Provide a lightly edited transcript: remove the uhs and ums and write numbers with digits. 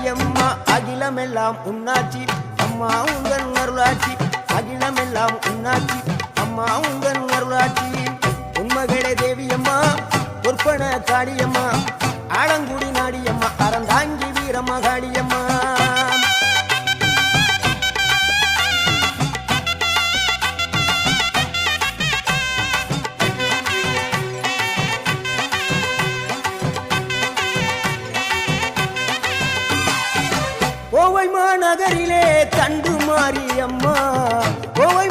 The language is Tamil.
எம்மா அகிலமெல்லாம் உன்னாட்சி அம்மா உங்கள் அருளாட்சி அகிலமெல்லாம் உன்னாட்சி அம்மா உங்கள் அருளாட்சி உண்மகளே தேவியம்மா பொற்பன காளியம்மா ஆலங்குடி நாடியம்மா அறந்தாங்கி வீரம்மா காளியம்மா கோவை மாநகரிலே தண்டு மாரியம்மா கோவை